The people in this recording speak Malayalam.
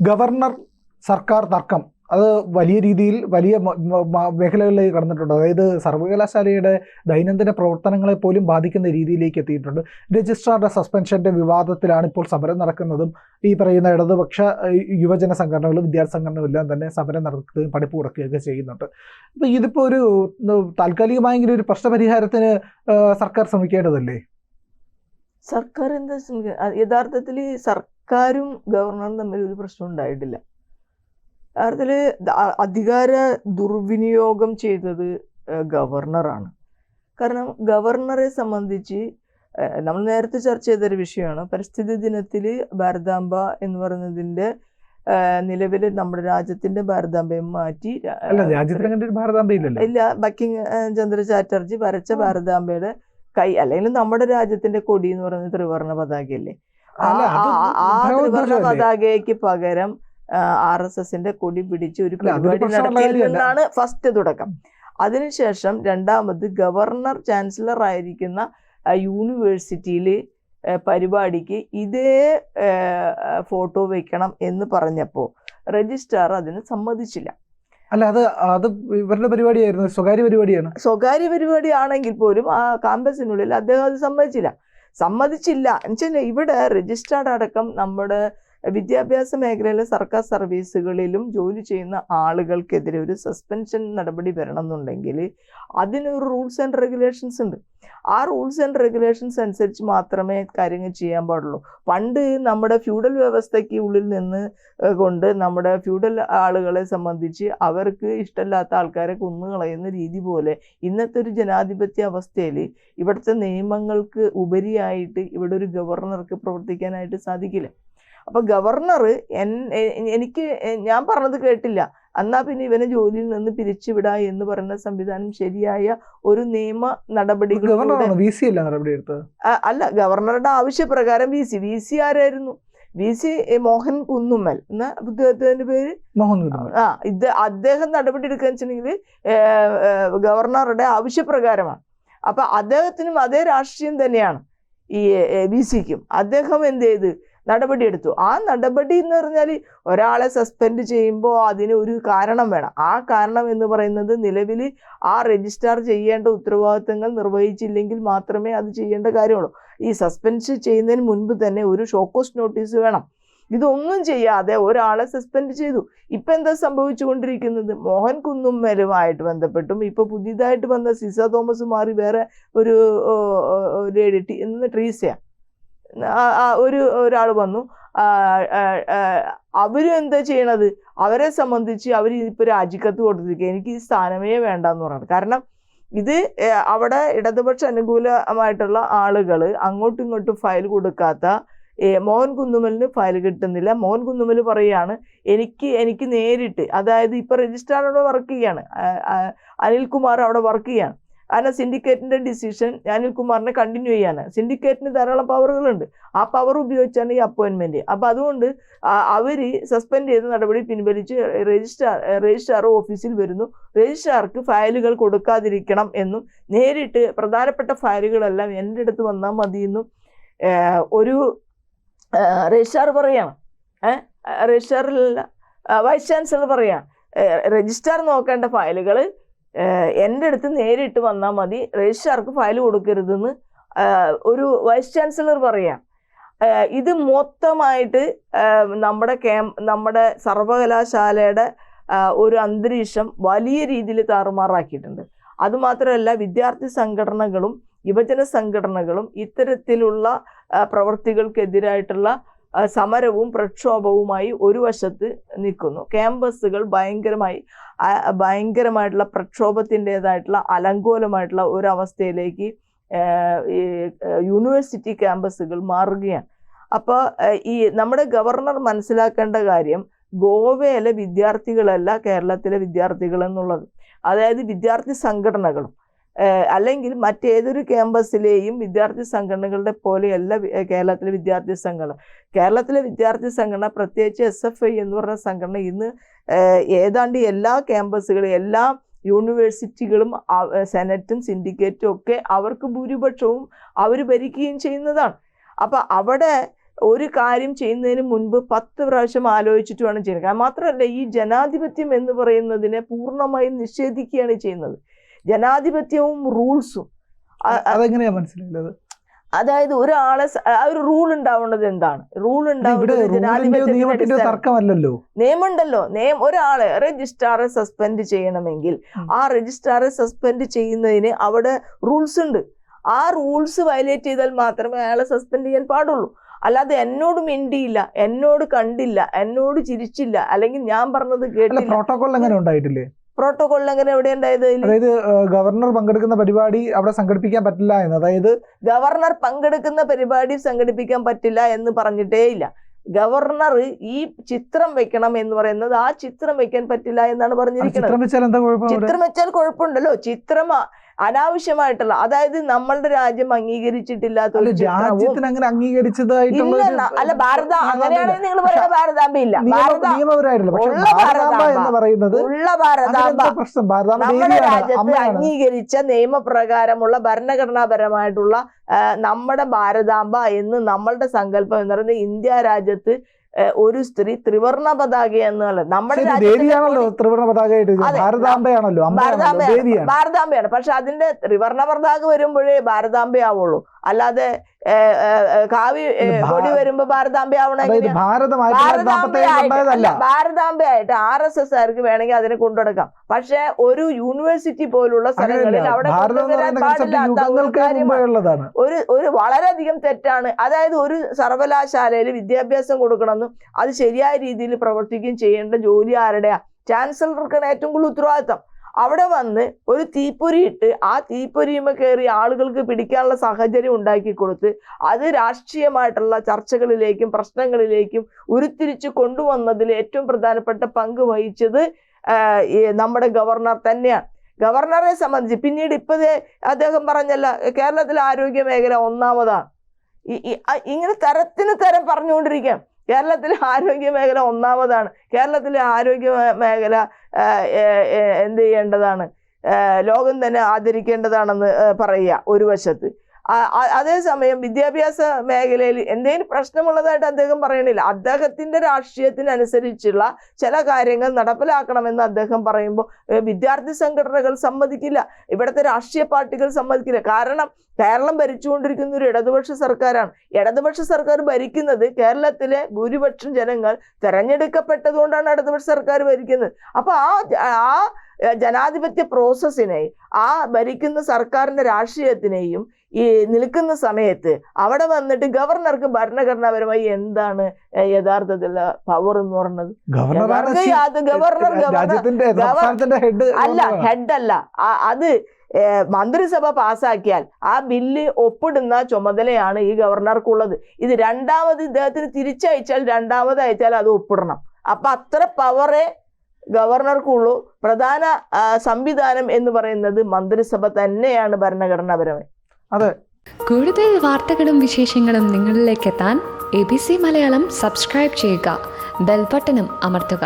ഗവർണർ സർക്കാർ തർക്കം അത് വലിയ രീതിയിൽ വലിയ മേഖലകളിലേക്ക് കടന്നിട്ടുണ്ട്. അതായത് സർവകലാശാലയുടെ ദൈനംദിന പ്രവർത്തനങ്ങളെ പോലും ബാധിക്കുന്ന രീതിയിലേക്ക് എത്തിയിട്ടുണ്ട്. രജിസ്ട്രാറുടെ സസ്പെൻഷന്റെ വിവാദത്തിലാണ് ഇപ്പോൾ സമരം നടക്കുന്നതും ഈ പറയുന്ന ഇടതുപക്ഷ യുവജന സംഘടനകളും വിദ്യാർത്ഥി സംഘടനകളും എല്ലാം തന്നെ സമരം നടത്തുകയും പഠിപ്പ് മുടക്കുകയൊക്കെ ചെയ്യുന്നുണ്ട്. അപ്പോൾ ഇതിപ്പോൾ ഒരു താൽക്കാലികമായെങ്കിലും ഒരു പ്രശ്നപരിഹാരത്തിന് സർക്കാർ ശ്രമിക്കേണ്ടതല്ലേ? സർക്കാർ എന്താ യഥാർത്ഥത്തിൽ സർക്കാരും ഗവർണറും തമ്മിൽ ഒരു പ്രശ്നം ഉണ്ടായിട്ടില്ല. യഥാർത്ഥത്തിൽ അധികാര ദുർവിനിയോഗം ചെയ്തത് ഗവർണറാണ്. കാരണം ഗവർണറെ സംബന്ധിച്ച് നമ്മൾ നേരത്തെ ചർച്ച ചെയ്തൊരു വിഷയമാണ്. പരിസ്ഥിതി ദിനത്തിൽ ഭാരതാംബ എന്ന് പറയുന്നതിൻ്റെ നിലവിൽ നമ്മുടെ രാജ്യത്തിന്റെ ഭാരതാംബയെ മാറ്റി ഇല്ല, ബങ്കിങ് ചന്ദ്ര ചാറ്റർജി വരച്ച ഭാരതാംബയുടെ കൈ അല്ലെങ്കിൽ നമ്മുടെ രാജ്യത്തിന്റെ കൊടി എന്ന് പറയുന്നത് ത്രിവർണ്ണ പതാകയല്ലേ. ആ ത്രിവർണ്ണ പതാകയ്ക്ക് പകരം RSSന്റെ കൊടി പിടിച്ച് ഒരു പരിപാടി നടത്തിയെന്നാണ് ഫസ്റ്റ് തുടക്കം. അതിനുശേഷം രണ്ടാമത് ഗവർണർ ചാൻസലർ ആയിരിക്കുന്ന യൂണിവേഴ്സിറ്റിയിൽ പരിപാടിക്ക് ഇതേ ഫോട്ടോ വെക്കണം എന്ന് പറഞ്ഞപ്പോൾ രജിസ്ട്രാർ അതിന് സമ്മതിച്ചില്ല. അല്ല, അത് ഇവരുടെ പരിപാടിയായിരുന്നു, സ്വകാര്യ പരിപാടിയാണ്. സ്വകാര്യ പരിപാടിയാണെങ്കിൽ പോലും ആ ക്യാമ്പസിനുള്ളിൽ അദ്ദേഹം അത് സമ്മതിച്ചില്ല എന്നുവെച്ചാൽ ഇവിടെ രജിസ്ട്രാർഡ് അടക്കം നമ്മുടെ വിദ്യാഭ്യാസ മേഖലയിലെ സർക്കാർ സർവീസുകളിലും ജോലി ചെയ്യുന്ന ആളുകൾക്കെതിരെ ഒരു സസ്പെൻഷൻ നടപടി വരണം എന്നുണ്ടെങ്കിൽ അതിനൊരു റൂൾസ് ആൻഡ് റെഗുലേഷൻസ് ഉണ്ട്. ആ റൂൾസ് ആൻഡ് റെഗുലേഷൻസ് അനുസരിച്ച് മാത്രമേ കാര്യങ്ങൾ ചെയ്യാൻ പാടുള്ളൂ. പണ്ട് നമ്മുടെ ഫ്യൂഡൽ വ്യവസ്ഥയ്ക്ക് ഉള്ളിൽ നിന്ന് കൊണ്ട് നമ്മുടെ ഫ്യൂഡൽ ആളുകളെ സംബന്ധിച്ച് അവർക്ക് ഇഷ്ടമില്ലാത്ത ആൾക്കാരെ കൊന്നുകളയുന്ന രീതി പോലെ ഇന്നത്തെ ഒരു ജനാധിപത്യ അവസ്ഥയിൽ ഇവിടുത്തെ നിയമങ്ങൾക്ക് ഉപരിയായിട്ട് ഇവിടെ ഒരു ഗവർണർക്ക് പ്രവർത്തിക്കാനായിട്ട് സാധിക്കില്ല. അപ്പോൾ ഗവർണർ ഞാൻ പറഞ്ഞത് കേട്ടില്ല, എന്നാ പിന്നെ ഇവനെ ജോലിയിൽ നിന്ന് പിരിച്ചുവിടാ എന്ന് പറയുന്ന സംവിധാനം ശരിയായ ഒരു നിയമ നടപടികൾ അല്ല. ഗവർണറുടെ ആവശ്യപ്രകാരം വി സി ആരായിരുന്നു? VC മോഹൻ കുന്നുമ്മൽ എന്ന അദ്ദേഹത്തിന്റെ പേര്. അദ്ദേഹം നടപടി എടുക്കുക വെച്ചിട്ടുണ്ടെങ്കിൽ ഗവർണറുടെ ആവശ്യപ്രകാരമാണ്. അപ്പൊ അദ്ദേഹത്തിനും അതേ രാഷ്ട്രീയം തന്നെയാണ് ഈ VCക്കും. അദ്ദേഹം എന്ത് ചെയ്ത് നടപടിയെടുത്തു. ആ നടപടി എന്ന് പറഞ്ഞാൽ ഒരാളെ സസ്പെൻഡ് ചെയ്യുമ്പോൾ അതിന് ഒരു കാരണം വേണം. ആ കാരണം എന്ന് പറയുന്നത് നിലവിൽ ആ രജിസ്ട്രാർ ചെയ്യേണ്ട ഉത്തരവാദിത്തങ്ങൾ നിർവഹിച്ചില്ലെങ്കിൽ മാത്രമേ അത് ചെയ്യേണ്ട കാര്യമുള്ളൂ. ഈ സസ്പെൻഡ് ചെയ്യുന്നതിന് മുൻപ് തന്നെ ഒരു ഷോക്കോസ് നോട്ടീസ് വേണം. ഇതൊന്നും ചെയ്യാതെ ഒരാളെ സസ്പെൻഡ് ചെയ്തു. ഇപ്പം എന്താ സംഭവിച്ചുകൊണ്ടിരിക്കുന്നത്? മോഹൻ കുന്നുമ്മലുമായിട്ട് ബന്ധപ്പെട്ടും ഇപ്പോൾ പുതിയതായിട്ട് വന്ന സിസ തോമസ് മാറി വേറെ ഒരു ലേഡി ട്രീസ ഒരാൾ വന്നു. അവരും എന്താ ചെയ്യണത്? അവരെ സംബന്ധിച്ച് അവർ ഇപ്പോൾ രാജിക്കത്ത് കൊടുത്തിരിക്കുക, എനിക്ക് ഈ സ്ഥാനമേ വേണ്ടെന്ന് പറയുന്നത്. കാരണം ഇത് അവിടെ ഇടതുപക്ഷ അനുകൂലമായിട്ടുള്ള ആളുകൾ അങ്ങോട്ടും ഇങ്ങോട്ടും ഫയൽ കൊടുക്കാത്ത മോഹൻ കുന്നുമലിന് ഫയൽ കിട്ടുന്നില്ല. മോഹൻ കുന്നുമൽ പറയുകയാണ് എനിക്ക് നേരിട്ട്, അതായത് ഇപ്പൊ രജിസ്ട്രാർ അവിടെ വർക്ക് ചെയ്യാണ്, അനിൽകുമാർ അവിടെ വർക്ക് ചെയ്യാണ്. കാരണം സിൻഡിക്കേറ്റിന്റെ ഡിസിഷൻ അനിൽകുമാറിനെ കണ്ടിന്യൂ ചെയ്യാണ്. സിൻഡിക്കേറ്റിന് ധാരാളം പവറുകളുണ്ട്. ആ പവർ ഉപയോഗിച്ചാണ് ഈ അപ്പോയിന്റ്മെന്റ്. അപ്പൊ അതുകൊണ്ട് അവര് സസ്പെൻഡ് ചെയ്ത നടപടി പിൻവലിച്ച് രജിസ്ട്രാർ ഓഫീസിൽ വരുന്നു. രജിസ്ട്രാർക്ക് ഫയലുകൾ കൊടുക്കാതിരിക്കണം എന്നും നേരിട്ട് പ്രധാനപ്പെട്ട ഫയലുകളെല്ലാം എൻ്റെ അടുത്ത് വന്നാൽ മതിയെന്നും ഒരു രജിസ്ട്രാർ പറയാണ്. രജിസ്ട്രാറിലല്ല, വൈസ് ചാൻസലർ പറയാണ്. രജിസ്ട്രാർ നോക്കേണ്ട ഫയലുകൾ എൻ്റെ അടുത്ത് നേരിട്ട് വന്നാൽ മതി, രജിസ്ട്രാർക്ക് ഫയൽ കൊടുക്കരുതെന്ന് ഒരു വൈസ് ചാൻസലർ പറയാം. ഇത് മൊത്തമായിട്ട് നമ്മുടെ സർവകലാശാലയുടെ ഒരു അന്തരീക്ഷം വലിയ രീതിയിൽ താറുമാറാക്കിയിട്ടുണ്ട്. അതുമാത്രമല്ല, വിദ്യാർത്ഥി സംഘടനകളും യുവജന സംഘടനകളും ഇത്തരത്തിലുള്ള പ്രവൃത്തികൾക്കെതിരായിട്ടുള്ള സമരവും പ്രക്ഷോഭവുമായി ഒരു വശത്ത് നിൽക്കുന്നു. ക്യാമ്പസുകൾ ഭയങ്കരമായിട്ടുള്ള പ്രക്ഷോഭത്തിൻ്റെതായിട്ടുള്ള അലങ്കോലമായിട്ടുള്ള ഒരവസ്ഥയിലേക്ക് യൂണിവേഴ്സിറ്റി ക്യാമ്പസുകൾ മാറുകയാണ്. അപ്പോൾ ഈ നമ്മുടെ ഗവർണർ മനസ്സിലാക്കേണ്ട കാര്യം ഗോവയിലെ വിദ്യാർത്ഥികളല്ല കേരളത്തിലെ വിദ്യാർത്ഥികൾ എന്നുള്ളത്. അതായത് വിദ്യാർത്ഥി സംഘടനകളും അല്ലെങ്കിൽ മറ്റേതൊരു ക്യാമ്പസിലെയും വിദ്യാർത്ഥി സംഘടനകളുടെ പോലെയല്ല കേരളത്തിലെ വിദ്യാർത്ഥി സംഘടന. കേരളത്തിലെ വിദ്യാർത്ഥി സംഘടന, പ്രത്യേകിച്ച് SFI എന്ന് പറഞ്ഞ സംഘടന ഇന്ന് ഏതാണ്ട് എല്ലാ ക്യാമ്പസുകളും എല്ലാ യൂണിവേഴ്സിറ്റികളും സെനറ്റും സിൻഡിക്കേറ്റും ഒക്കെ അവർക്ക് ഭൂരിപക്ഷവും അവർ ഭരിക്കുകയും ചെയ്യുന്നതാണ്. അപ്പം അവിടെ ഒരു കാര്യം ചെയ്യുന്നതിന് മുൻപ് 10 പ്രാവശ്യം ആലോചിച്ചിട്ട് വേണം ചെയ്യുന്നത്. കാരണം മാത്രമല്ല, ഈ ജനാധിപത്യം എന്ന് പറയുന്നതിനെ പൂർണ്ണമായും നിഷേധിക്കുകയാണ് ചെയ്യുന്നത്. ജനാധിപത്യവും റൂൾസും അതെങ്ങനെയാ മനസ്സിലായത്? അതായത് ഒരാളെ ഒരു റൂൾ ഉണ്ടാവേണ്ടത് എന്താണ്? റൂൾ ഉണ്ടാവേണ്ടത് തർക്കമല്ലല്ലോ, നിയമമുണ്ടല്ലോ. ഒരാളെ രജിസ്ട്രാറെ സസ്പെൻഡ് ചെയ്യണമെങ്കിൽ ആ രജിസ്ട്രാറെ സസ്പെൻഡ് ചെയ്യുന്നതിന് അവിടെ റൂൾസ് ഉണ്ട്. ആ റൂൾസ് വയലേറ്റ് ചെയ്താൽ മാത്രമേ അയാളെ സസ്പെൻഡ് ചെയ്യാൻ പാടുള്ളൂ. അല്ലാതെ എന്നോട് മിണ്ടിയില്ല, എന്നോട് കണ്ടില്ല, എന്നോട് ചിരിച്ചില്ല, അല്ലെങ്കിൽ ഞാൻ പറഞ്ഞത് കേട്ടില്ല. പ്രോട്ടോകോൾ അങ്ങനെ ഉണ്ടായിട്ടില്ലേ? പ്രോട്ടോകോളിൽ അങ്ങനെ എവിടെ ഉണ്ടായത്? അതായത് ഗവർണർ പങ്കെടുക്കുന്ന പരിപാടി അവിടെ സംഘടിപ്പിക്കാൻ പറ്റില്ല എന്ന്, അതായത് ഗവർണർ പങ്കെടുക്കുന്ന പരിപാടി സംഘടിപ്പിക്കാൻ പറ്റില്ല എന്ന് പറഞ്ഞിട്ടേ ഇല്ല. ഗവർണർ ഈ ചിത്രം വെക്കണം എന്ന് പറയുന്നത് ആ ചിത്രം വെക്കാൻ പറ്റില്ല എന്നാണ് പറഞ്ഞിരിക്കുന്നത്. ചിത്രം വെച്ചാൽ കുഴപ്പമുണ്ടല്ലോ. ചിത്രം അനാവശ്യമായിട്ടുള്ള, അതായത് നമ്മളുടെ രാജ്യം അംഗീകരിച്ചിട്ടില്ലാത്ത ഒരു രാജ്യത്തിന് അങ്ങനെ അംഗീകരിച്ചതായിട്ടുള്ള അല്ല. ഭാരത അങ്ങനെയാണെങ്കിൽ നിങ്ങൾ പറയുന്ന ഭാരതാംബ ഇല്ല. നമ്മുടെ രാജ്യത്ത് അംഗീകരിച്ച നിയമപ്രകാരമുള്ള ഭരണഘടനാപരമായിട്ടുള്ള നമ്മുടെ ഭാരതാംബ എന്ന് നമ്മളുടെ സങ്കല്പം എന്ന് പറയുന്നത് ഇന്ത്യ രാജ്യത്ത് ഒരു സ്ത്രീ ത്രിവർണ പതാക എന്നുള്ള നമ്മുടെ ഭാരതാംബയാണ്. പക്ഷെ അതിന്റെ ത്രിവർണ പതാക വരുമ്പോഴേ ഭാരതാംബയാവുള്ളൂ. അല്ലാതെ കാവ്യ കൊടി വരുമ്പോ ഭാരതാംബ ആവണമെങ്കിൽ ഭാരതാംബയായിട്ട് RSS ആർക്ക് വേണമെങ്കിൽ അതിനെ കൊണ്ടുനടക്കാം. പക്ഷെ ഒരു യൂണിവേഴ്സിറ്റി പോലുള്ള സ്ഥലങ്ങളിൽ അവിടെ ഒരു വളരെയധികം തെറ്റാണ്. അതായത് ഒരു സർവകലാശാലയിൽ വിദ്യാഭ്യാസം കൊടുക്കണമെന്നും അത് ശരിയായ രീതിയിൽ പ്രവർത്തിക്കുകയും ചെയ്യേണ്ട ജോലി ആരുടെയാ? ചാൻസലർക്കാണ് ഏറ്റവും കൂടുതൽ ഉത്തരവാദിത്തം. അവിടെ വന്ന് ഒരു തീപ്പൊരി ഇട്ട് ആ തീപ്പൊരിയുമ്പോൾ കയറി ആളുകൾക്ക് പിടിക്കാനുള്ള സാഹചര്യം ഉണ്ടാക്കി കൊടുത്ത് അത് രാഷ്ട്രീയമായിട്ടുള്ള ചർച്ചകളിലേക്കും പ്രശ്നങ്ങളിലേക്കും ഉരുത്തിരിച്ചു കൊണ്ടുവന്നതിൽ ഏറ്റവും പ്രധാനപ്പെട്ട പങ്ക് വഹിച്ചത് നമ്മുടെ ഗവർണർ തന്നെയാണ്. ഗവർണറെ സംബന്ധിച്ച് പിന്നീട് ഇപ്പോഴേ അദ്ദേഹം പറഞ്ഞല്ല, കേരളത്തിലെ ആരോഗ്യ മേഖല ഒന്നാമതാണ്. ഇങ്ങനെ തരത്തിന് തരം പറഞ്ഞുകൊണ്ടിരിക്കാം. കേരളത്തിലെ ആരോഗ്യ മേഖല ഒന്നാമതാണ്. കേരളത്തിലെ ആരോഗ്യ മേഖല എന്ത് ചെയ്യേണ്ടതാണ്? ലോകം തന്നെ ആദരിക്കേണ്ടതാണെന്ന് പറയുക ഒരു വശത്ത്. അതേസമയം വിദ്യാഭ്യാസ മേഖലയിൽ എന്തെങ്കിലും പ്രശ്നമുള്ളതായിട്ട് അദ്ദേഹം പറയണില്ല. അദ്ദേഹത്തിന്റെ രാഷ്ട്രീയത്തിനനുസരിച്ചുള്ള ചില കാര്യങ്ങൾ നടപ്പിലാക്കണമെന്ന് അദ്ദേഹം പറയുമ്പോൾ വിദ്യാർത്ഥി സംഘടനകൾ സമ്മതിക്കില്ല, ഇവിടുത്തെ രാഷ്ട്രീയ പാർട്ടികൾ സമ്മതിക്കില്ല. കാരണം കേരളം ഭരിച്ചുകൊണ്ടിരിക്കുന്ന ഒരു ഇടതുപക്ഷ സർക്കാരാണ്. ഇടതുപക്ഷ സർക്കാർ ഭരിക്കുന്നത് കേരളത്തിലെ ഭൂരിപക്ഷം ജനങ്ങൾ തെരഞ്ഞെടുക്കപ്പെട്ടതുകൊണ്ടാണ് ഇടതുപക്ഷ സർക്കാർ ഭരിക്കുന്നത്. അപ്പൊ ആ ജനാധിപത്യ പ്രോസസ്സിനെ, ആ ഭരിക്കുന്ന സർക്കാരിന്റെ രാഷ്ട്രീയത്തിനെയും ഈ നിൽക്കുന്ന സമയത്ത് അവിടെ വന്നിട്ട് ഗവർണർക്ക് ഭരണഘടനാപരമായി എന്താണ് യഥാർത്ഥത്തിലുള്ള പവർ എന്ന് പറയുന്നത്? അല്ല, ഹെഡല്ല. അത് മന്ത്രിസഭ പാസ്സാക്കിയാൽ ആ ബില്ല് ഒപ്പിടുന്ന ചുമതലയാണ് ഈ ഗവർണർക്കുള്ളത്. ഇത് രണ്ടാമത് ഇദ്ദേഹത്തിന് തിരിച്ചയച്ചാൽ, രണ്ടാമത് അയച്ചാൽ അത് ഒപ്പിടണം. അപ്പൊ അത്ര പവറേ ഗവർണർക്കുള്ളൂ. പ്രധാന സംവിധാനം എന്ന് പറയുന്നത് മന്ത്രിസഭ തന്നെയാണ് ഭരണഘടനാപരമായി. അതെ. കൂടുതൽ വാർത്തകളും വിശേഷങ്ങളും നിങ്ങളിലേക്ക് എത്താൻ ABC മലയാളം സബ്സ്ക്രൈബ് ചെയ്യുക, ബെൽ ബട്ടണും അമർത്തുക.